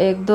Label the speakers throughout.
Speaker 1: 1-2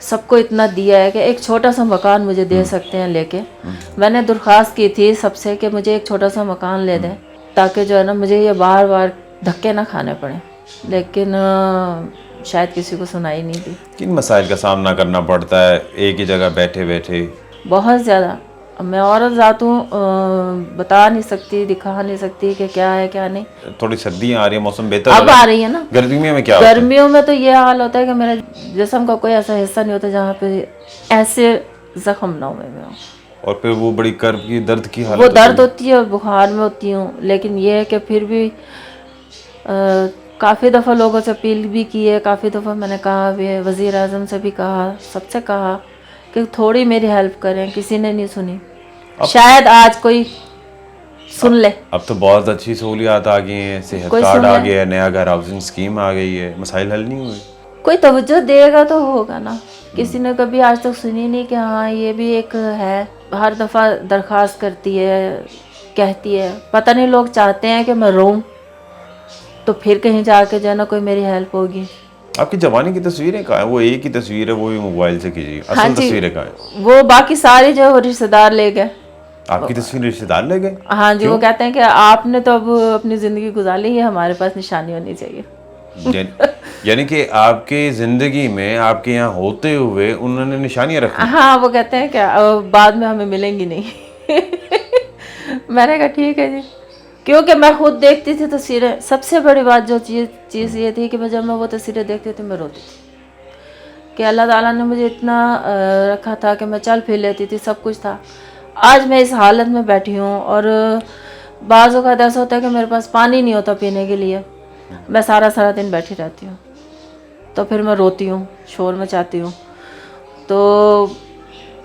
Speaker 1: سب کو اتنا دیا ہے کہ ایک چھوٹا سا مکان مجھے دے سکتے ہیں لے کے. میں نے درخواست کی تھی سب سے کہ مجھے ایک چھوٹا سا مکان لے دیں تاکہ جو ہے نا مجھے یہ بار بار دھکے نہ کھانے پڑیں, لیکن شاید کسی کو سنائی نہیں دی.
Speaker 2: کن مسائل کا سامنا کرنا پڑتا ہے ایک ہی جگہ بیٹھے بیٹھے؟
Speaker 1: بہت زیادہ. میں عورت ذات ہوں, بتا نہیں سکتی, دکھا نہیں سکتی کہ کیا ہے کیا نہیں.
Speaker 2: تھوڑی سردیاں آ رہی ہیں, موسم بہتر
Speaker 1: اب آ رہی ہے نا.
Speaker 2: گرمیوں میں کیا ہوتا ہے؟
Speaker 1: گرمیوں میں تو یہ حال ہوتا ہے کہ میرے جسم کا کوئی ایسا حصہ نہیں ہوتا جہاں پہ ایسے زخم نہ ہوئے ہوں.
Speaker 2: اور پھر وہ بڑی کرب کی درد کی حالت
Speaker 1: وہ درد ہوتی ہے, بخار میں ہوتی ہوں, لیکن یہ ہے کہ پھر بھی کافی دفعہ لوگوں سے اپیل بھی کی ہے, کافی دفعہ میں نے کہا بھی, وزیر اعظم سے بھی کہا, سب سے کہا کہ تھوڑی میری ہیلپ کریں, کسی نے نہیں سنی. شاید آج کوئی سن لے.
Speaker 2: اب تو بہت اچھی سہولیات آ گئی ہیں, صحت کارڈ آ گیا ہے, نیا گھر ہاؤسنگ اسکیم آ گئی ہے, مسائل حل نہیں ہوئے.
Speaker 1: کوئی توجہ دے گا تو ہوگا نا. کسی نے کبھی آج تک سنی نہیں کہ ہاں یہ بھی ایک ہے. ہر دفعہ درخواست کرتی ہے, کہتی ہے, پتہ نہیں لوگ چاہتے ہیں کہ میں روؤں تو پھر کہیں جا کے جو ہے نا کوئی میری ہیلپ ہوگی.
Speaker 2: آپ کی جوانی کی تصویریں کہاں ہیں؟ وہ ایک ہی تصویر ہے, وہ بھی موبائل سے کیجیے. اصل تصویریں کہاں ہیں؟
Speaker 1: وہ باقی ساری جو ہے وہ رشتہ دار لے گئے.
Speaker 2: آپ کی تصویر رشتہ دار لے گئے؟
Speaker 1: ہاں جی, وہ کہتے ہیں کہ آپ نے تو اب اپنی زندگی گزار لی ہے, ہمارے پاس نشانی ہونی چاہیے.
Speaker 2: یعنی کہ آپ کی زندگی میں آپ کے یہاں ہوتے ہوئے انہوں نے نشانیاں رکھی؟
Speaker 1: ہاں, وہ کہتے ہیں کہ بعد میں ہمیں ملیں گی نہیں. میں نے کہا ٹھیک ہے جی, کیونکہ میں خود دیکھتی تھی تصویریں. سب سے بڑی بات جو چیز یہ تھی کہ جب میں وہ تصویریں دیکھتی تھی میں روتی تھی کہ اللہ تعالیٰ نے مجھے اتنا رکھا تھا کہ میں چل پھر لیتی تھی, سب کچھ تھا. آج میں اس حالت میں بیٹھی ہوں اور بعض اوقات ایسا ہوتا ہے کہ میرے پاس پانی نہیں ہوتا پینے کے لیے, میں سارا دن بیٹھی رہتی ہوں, تو پھر میں روتی ہوں, شور مچاتی ہوں. تو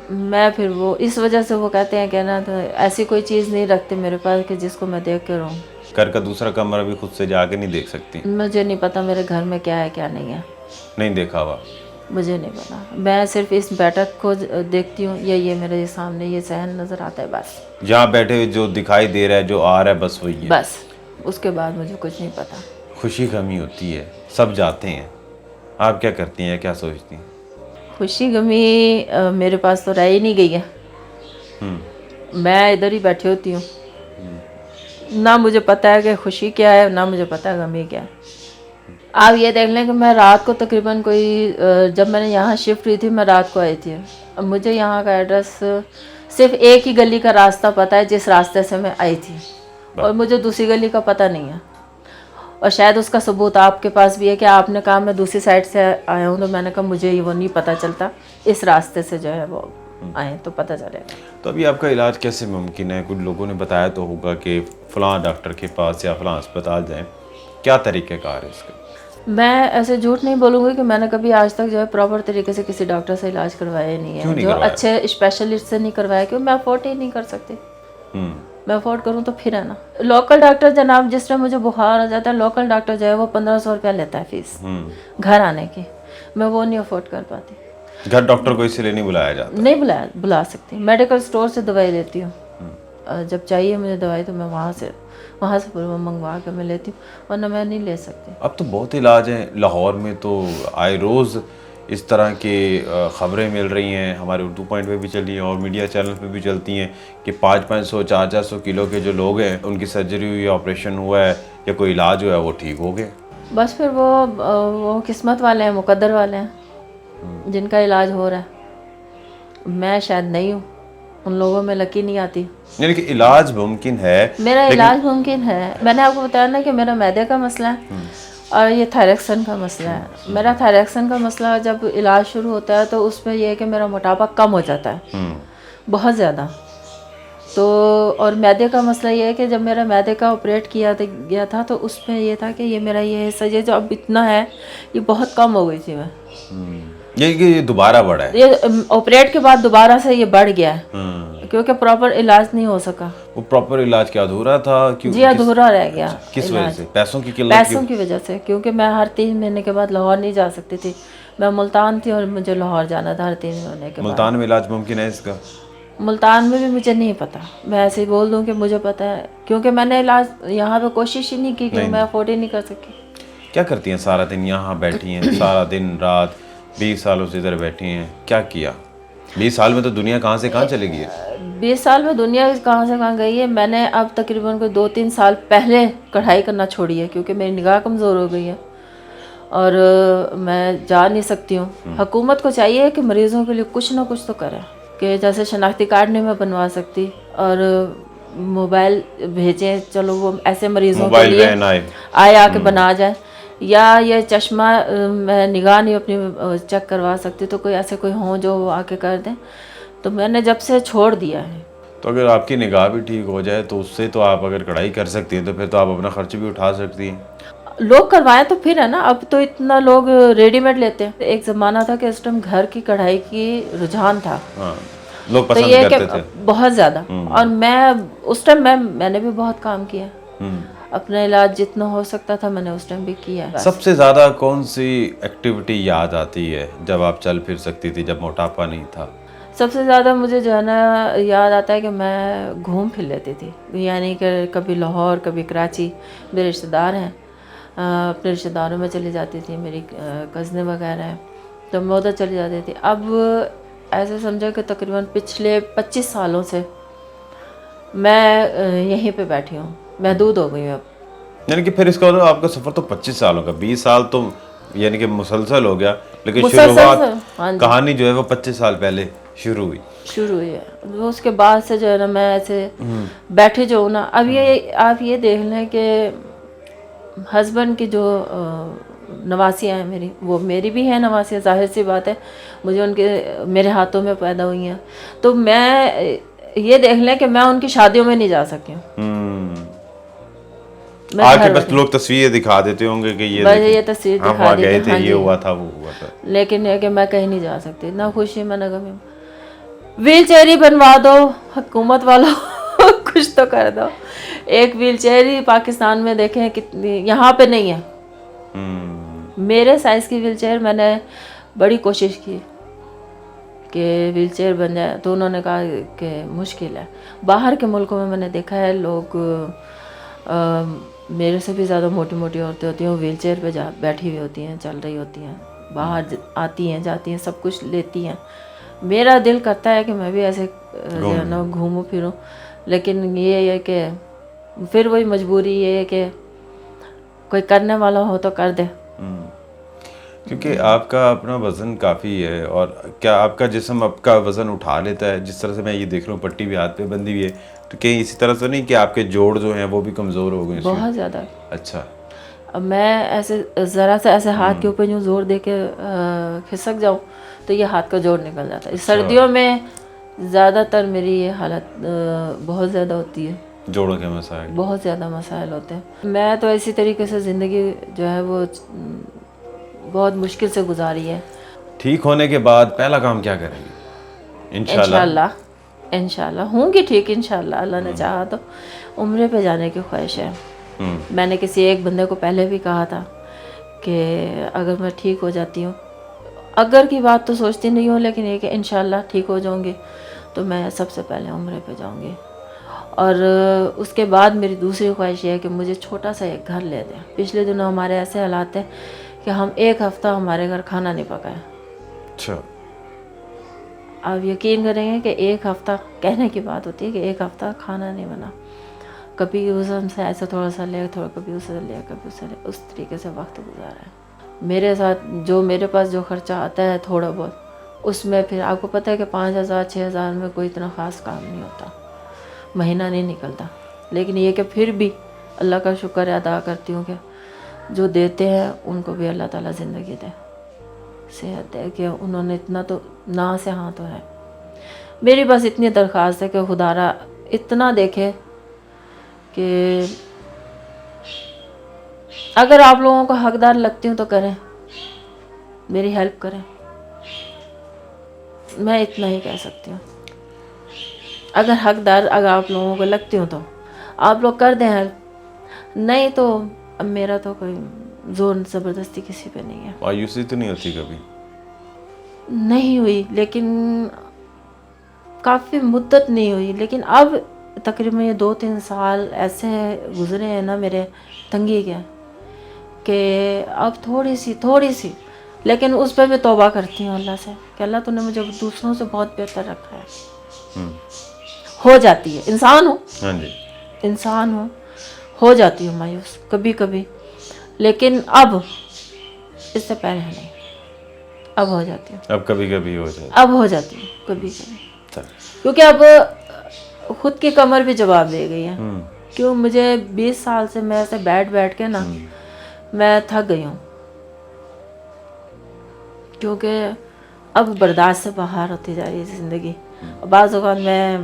Speaker 1: میں پھر وہ اس وجہ سے وہ کہتے ہیں کہ نا تو ایسی کوئی چیز نہیں رکھتے میرے پاس کہ جس کو میں دیکھ کے رہوں.
Speaker 2: گھر کا دوسرا کمرہ بھی خود سے جا کے نہیں دیکھ سکتی؟
Speaker 1: مجھے نہیں پتا میرے گھر میں کیا ہے کیا نہیں ہے,
Speaker 2: نہیں دیکھا ہوا؟
Speaker 1: مجھے نہیں پتا. میں صرف اس بیٹھک کو دیکھتی ہوں, یہ میرے سامنے یہ صحن نظر آتا ہے, بس
Speaker 2: جہاں بیٹھے جو دکھائی دے رہا ہے, جو آ رہا ہے, بس وہی ہے.
Speaker 1: بس اس کے بعد مجھے کچھ نہیں پتا.
Speaker 2: خوشی غمی ہوتی ہے, سب جاتے ہیں, آپ کیا کرتی ہیں, کیا سوچتی ہیں؟
Speaker 1: خوشی غمی میرے پاس تو رہ ہی نہیں گئی ہے. میں ادھر ہی بیٹھی ہوتی ہوں, نہ مجھے پتا ہے کہ خوشی کیا ہے, نہ مجھے پتا ہے غمی کیا ہے. آپ یہ دیکھ لیں کہ میں رات کو تقریباً کوئی, جب میں نے یہاں شفٹ ہوئی تھی میں رات کو آئی تھی. اب مجھے یہاں کا ایڈریس صرف ایک ہی گلی کا راستہ پتہ ہے جس راستے سے میں آئی تھی, اور مجھے دوسری گلی کا پتہ نہیں ہے. اور شاید اس کا ثبوت آپ کے پاس بھی ہے کہ آپ نے کہا میں دوسری سائڈ سے آیا ہوں, تو میں نے کہا مجھے وہ نہیں پتہ چلتا, اس راستے سے جو ہے وہ آئیں تو پتہ چلے گا.
Speaker 2: تو ابھی آپ کا علاج کیسے ممکن ہے؟ کچھ لوگوں نے بتایا تو ہوگا کہ فلاں ڈاکٹر کے پاس یا فلاں اسپتال جائیں, کیا طریقہ کار ہے اس کا؟
Speaker 1: میں ایسے جھوٹ نہیں بولوں گی کہ میں نے کبھی آج تک جو ہے پراپر طریقے سے کسی ڈاکٹر سے علاج کروایا نہیں ہے. جو اچھے اسپیشلسٹ سے نہیں کروایا, کیوں میں افورڈ ہی نہیں کر سکتی. میں افورڈ کروں تو پھر ہے نا. لوکل ڈاکٹر جناب, جس طرح مجھے بخار آ جاتا ہے, لوکل ڈاکٹر جو ہے وہ 1500 روپیہ لیتا ہے فیس گھر آنے کی. میں وہ نہیں افورڈ کر پاتی.
Speaker 2: گھر ڈاکٹر کو اس لیے نہیں بلایا جاتا؟
Speaker 1: نہیں بلا سکتی. میڈیکل اسٹور سے دوائی لیتی ہوں, جب چاہیے مجھے دوائی تو میں وہاں سے منگوا کے میں لیتی ہوں, ورنہ میں نہیں لے سکتی.
Speaker 2: اب تو بہت علاج ہیں. لاہور میں تو آئے روز اس طرح کی خبریں مل رہی ہیں, ہمارے اردو پوائنٹ پہ بھی چل رہی ہیں اور میڈیا چینل پہ بھی چلتی ہیں کہ 500 400 کلو کے جو لوگ ہیں ان کی سرجری ہوئی, آپریشن ہوا ہے یا کوئی علاج ہوا ہے, وہ ٹھیک ہو گئے.
Speaker 1: بس پھر وہ قسمت والے ہیں, مقدر والے ہیں جن کا علاج ہو رہا ہے. میں شاید نہیں ہوں, ان لوگوں میں لکی نہیں آتی.
Speaker 2: یعنی کہ علاج ممکن ہے,
Speaker 1: میرا علاج ممکن ہے. میں نے آپ کو بتایا نا کہ میرا معدے کا مسئلہ ہے اور یہ تھائریکسن کا مسئلہ ہے. میرا تھائریکسن کا مسئلہ جب علاج شروع ہوتا ہے تو اس میں یہ ہے کہ میرا موٹاپا کم ہو جاتا ہے بہت زیادہ. تو اور معدے کا مسئلہ یہ ہے کہ جب میرا معدے کا آپریٹ کیا گیا تھا تو اس میں یہ تھا کہ یہ میرا یہ حصہ یہ جو اب اتنا ہے یہ بہت کم ہو گئی تھی میں.
Speaker 2: یہ دوبارہ بڑھا ہے,
Speaker 1: یہ آپریٹ کے بعد دوبارہ سے یہ بڑھ گیا ہے کیونکہ پراپر علاج نہیں ہو سکا.
Speaker 2: وہ پراپر علاج کیا ادھورا تھا؟
Speaker 1: جی ادھورا رہ گیا.
Speaker 2: کس وجہ سے؟ پیسوں کی قلت؟
Speaker 1: پیسوں کی وجہ سے, کیونکہ میں ہر 3 مہینے کے بعد لاہور نہیں جا سکتی تھی. میں ملتان تھی اور مجھے لاہور جانا تھا ہر 3 مہینے کے بعد.
Speaker 2: ملتان میں علاج ممکن ہے اس کا؟
Speaker 1: ملتان میں بھی مجھے نہیں پتا. میں ایسے ہی بول دوں کہ مجھے پتا ہے, کیونکہ میں نے علاج یہاں پہ کوشش ہی نہیں کی کہ میں افورڈ ہی نہیں کر سکی.
Speaker 2: کیا کرتی ہیں سارا دن یہاں بیٹھی ہیں, سارا دن رات 20 سالوں سے ادھر بیٹھی ہیں, کیا کیا 20 سال میں؟ تو دنیا کہاں سے کہاں چلی گئی ہے.
Speaker 1: 20 سال میں دنیا کہاں سے کہاں گئی ہے. میں نے اب تقریباً کوئی 2-3 سال پہلے کڑھائی کرنا چھوڑی ہے, کیونکہ میری نگاہ کمزور ہو گئی ہے اور میں جا نہیں سکتی ہوں. حکومت کو چاہیے کہ مریضوں کے لیے کچھ نہ کچھ تو کرے, کہ جیسے شناختی کارڈ نہیں میں بنوا سکتی, اور موبائل بھیجیں, چلو وہ ایسے مریضوں کے
Speaker 2: موبائل
Speaker 1: لیے
Speaker 2: وین آئے
Speaker 1: آ کے بنا جائے, یا یہ چشمہ میں نگاہ نہیں اپنی چیک کروا سکتی, تو کوئی ایسے کوئی ہوں جو آ کے کر دیں. تو میں نے جب سے چھوڑ دیا ہے.
Speaker 2: تو اگر آپ کی نگاہ بھی ٹھیک ہو جائے تو اس سے تو آپ اگر کڑھائی کر سکتی ہیں تو پھر تو آپ اپنا خرچ بھی اٹھا سکتی ہیں.
Speaker 1: لوگ کروائیں تو پھر ہے نا, اب تو اتنا لوگ ریڈی میڈ لیتے ہیں. ایک زمانہ تھا کہ اس ٹائم گھر کی کڑھائی کی رجحان تھا,
Speaker 2: ہاں, لوگ
Speaker 1: تو
Speaker 2: پسند
Speaker 1: یہ کہ
Speaker 2: کرتے تھے
Speaker 1: بہت زیادہ. اور میں اس ٹائم میں نے بھی بہت کام کیا, اپنا علاج جتنا ہو سکتا تھا میں نے اس ٹائم بھی کیا.
Speaker 2: سب سے زیادہ کون سی ایکٹیویٹی یاد آتی ہے جب آپ چل پھر سکتی تھی, جب موٹاپا نہیں تھا؟
Speaker 1: سب سے زیادہ مجھے جو ہے نا یاد آتا ہے کہ میں گھوم پھر لیتی تھی, یعنی کہ کبھی لاہور, کبھی کراچی. میرے رشتہ دار ہیں, اپنے رشتہ داروں میں چلی جاتی تھی, میری کزنیں وغیرہ ہیں, تو میں ادھر چلی جاتی تھی. اب ایسے سمجھو کہ تقریباً پچھلے 25 سالوں سے میں یہیں پہ بیٹھی ہوں, محدود ہو گئی ہوں اب.
Speaker 2: یعنی کہ پھر اس کا آپ کا سفر تو 25 سالوں کا, 20 سال تو یعنی کہ مسلسل ہو گیا, لیکن شروعات
Speaker 1: ہاں جی,
Speaker 2: کہانی جو ہے وہ 25 سال پہلے شروع ہوئی
Speaker 1: ہے. اس کے بعد سے جو ہے نا میں ایسے بیٹھی جو ہوں نا. اب یہ آپ یہ دیکھ لیں کہ ہسبینڈ کی جو نواسیاں ہیں میری, وہ میری بھی ہیں نواسیاں, ظاہر سی بات ہے, مجھے ان کے میرے ہاتھوں میں پیدا ہوئی ہیں. تو میں یہ دیکھ لیں کہ میں ان کی شادیوں میں نہیں جا سکی ہوں.
Speaker 2: آ کے بس لوگ تصویریں دکھا دیتے ہوں گے کہ
Speaker 1: یہ تصویر
Speaker 2: ہم وہاں گئے تھے, یہ ہوا تھا, وہ ہوا تھا,
Speaker 1: لیکن یہ کہ میں کہیں نہیں جا سکتی, نہ خوشی میں نہ غمی. ویل چیئر ہی بنوا دو حکومت والوں, کچھ تو کر دو. ایک ویل چیئر ہی پاکستان میں دیکھیں کتنی, یہاں پہ نہیں ہے. میرے سائز کی ویل چیئر میں نے بڑی کوشش کی کہ ویل چیئر بن جائے, تو انہوں نے کہا کہ مشکل ہے. باہر کے ملکوں میں نے دیکھا ہے لوگ میرے سے بھی زیادہ موٹی موٹی عورتیں ہوتی ہیں, وہ ویل چیئر پہ بیٹھی ہوئی ہوتی ہیں, چل رہی ہوتی ہیں, باہر آتی ہیں جاتی ہیں, سب کچھ لیتی ہیں. میرا دل کرتا ہے کہ میں بھی ایسے جو ہے نا گھوموں پھروں, لیکن یہ ہے کہ پھر وہی مجبوری یہ ہے کہ کوئی کرنے والا ہو تو کر دے.
Speaker 2: کیونکہ آپ کا اپنا وزن کافی ہے, اور کیا آپ کا جسم آپ کا وزن اٹھا لیتا ہے؟ جس طرح سے میں یہ دیکھ رہا ہوں پٹی بھی ہاتھ پہ بندھی ہوئی ہے, تو کہیں اسی طرح سے نہیں کہ آپ کے جوڑ جو ہیں وہ بھی کمزور ہو گئے؟
Speaker 1: بہت زیادہ.
Speaker 2: اچھا.
Speaker 1: اب میں ایسے ذرا سے ایسے ہاتھ کے اوپر یوں زور دے کے کھسک جاؤں تو یہ ہاتھ کا جوڑ نکل جاتا ہے. سردیوں میں زیادہ تر میری یہ حالت بہت زیادہ ہوتی ہے,
Speaker 2: جوڑوں کے مسائل
Speaker 1: بہت زیادہ مسائل ہوتے ہیں. میں تو اسی طریقے سے زندگی جو ہے وہ بہت مشکل سے گزاری ہے.
Speaker 2: ٹھیک ہونے کے بعد پہلا کام کیا کریں گے؟
Speaker 1: انشاءاللہ ہوں گی ٹھیک, انشاءاللہ اللہ نے چاہا تو. عمرے پہ جانے کی خواہش ہے. میں نے کسی ایک بندے کو پہلے بھی کہا تھا کہ اگر میں ٹھیک ہو جاتی ہوں, اگر کی بات تو سوچتی نہیں ہوں, لیکن یہ کہ انشاءاللہ ٹھیک ہو جاؤں گی تو میں سب سے پہلے عمرے پہ جاؤں گی. اور اس کے بعد میری دوسری خواہش یہ ہے کہ مجھے چھوٹا سا ایک گھر لے دیں. پچھلے دنوں ہمارے ایسے حالات ہیں کہ ہم ایک ہفتہ ہمارے گھر کھانا نہیں پکائے.
Speaker 2: اچھا.
Speaker 1: آپ یقین کریں گے کہ ایک ہفتہ, کہنے کی بات ہوتی ہے کہ ایک ہفتہ کھانا نہیں بنا. کبھی اس ہم سے ایسا تھوڑا سا لے, تھوڑا کبھی اسے لے, کبھی اسے لے, اس طریقے سے وقت گزارا ہے. میرے ساتھ جو میرے پاس جو خرچہ آتا ہے تھوڑا بہت, اس میں پھر آپ کو پتہ ہے کہ 5,000-6,000 میں کوئی اتنا خاص کام نہیں ہوتا, مہینہ نہیں نکلتا. لیکن یہ کہ پھر بھی اللہ کا شکر ادا کرتی ہوں کہ جو دیتے ہیں ان کو بھی اللہ تعالیٰ زندگی دے, صحت دے, کہ انہوں نے اتنا تو نہ سے ہاں تو ہے. میری بس اتنی درخواست ہے کہ خدا را اتنا دیکھے کہ اگر آپ لوگوں کو حقدار لگتی ہوں تو کریں, میری ہیلپ کریں. میں اتنا ہی کہہ سکتی ہوں. اگر حقدار اگر آپ لوگوں کو لگتی ہوں تو آپ لوگ کر دیں ہیلپ, نہیں تو اب میرا تو کوئی زور زبردستی کسی پہ نہیں ہے.
Speaker 2: مایوسی تو نہیں ہوتی کبھی؟
Speaker 1: نہیں ہوئی, لیکن کافی مدت نہیں ہوئی, لیکن اب تقریباً یہ 2-3 سال ایسے گزرے ہیں نا میرے تنگی کے, کہ اب تھوڑی سی لیکن اس پہ بھی توبہ کرتی ہوں اللہ سے کہ اللہ تو نے مجھے دوسروں سے بہت بہتر رکھا ہے. ہو جاتی ہے، انسان ہوں،
Speaker 2: ہاں جی.
Speaker 1: انسان ہوں، ہو جاتی ہوں مایوس کبھی کبھی، لیکن اب اس سے پہلے نہیں، اب ہو جاتی ہوں،
Speaker 2: اب کبھی کبھی ہو جائے.
Speaker 1: اب ہو جاتی ہوں کبھی کبھی، کیونکہ اب خود کی کمر بھی جواب دے گئی ہے. کیوں مجھے 20 سال سے میں ایسے بیٹھ کے نا میں تھک گئی ہوں، کیونکہ اب برداشت سے باہر ہوتی جا رہی ہے زندگی. بعض اوقات میں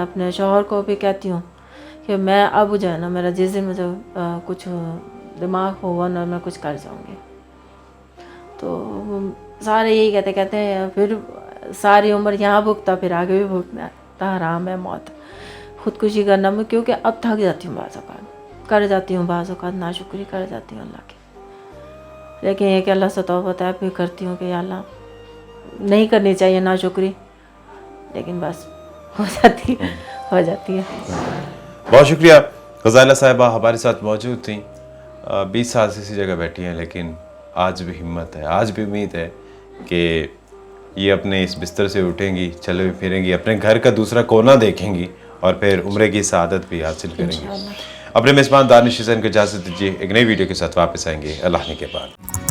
Speaker 1: اپنے شوہر کو بھی کہتی ہوں کہ میں اب جو ہے نا میرا جس دن مجھے کچھ دماغ ہوا نا میں کچھ کر جاؤں گی، تو سارے یہی کہتے ہیں پھر ساری عمر یہاں بھگتا پھر آگے بھی بھگتنا ہے، حرام ہے موت خودکشی کرنا میں. کیونکہ اب تھک جاتی ہوں، بعض اوقات کر جاتی ہوں، بعض اوقات ناشکری کر جاتی ہوں اللہ کی. لیکن یہ کہ اللہ سے توبہ طیب بھی کرتی ہوں کہ یا اللہ نہیں کرنی چاہیے ناشکری، لیکن بس ہو جاتی ہے.
Speaker 2: بہت شکریہ. غزالہ صاحبہ ہمارے ساتھ موجود تھیں، 20 سال سے اسی جگہ بیٹھی ہیں، لیکن آج بھی ہمت ہے، آج بھی امید ہے کہ یہ اپنے اس بستر سے اٹھیں گی، چلے پھریں گی، اپنے گھر کا دوسرا کونا دیکھیں گی اور پھر عمرے کی سعادت بھی حاصل کریں گی. اپنے میزبان دانش حسین کو اجازت دیجیے، ایک نئی ویڈیو کے ساتھ واپس آئیں گے اللہ نے کے بعد.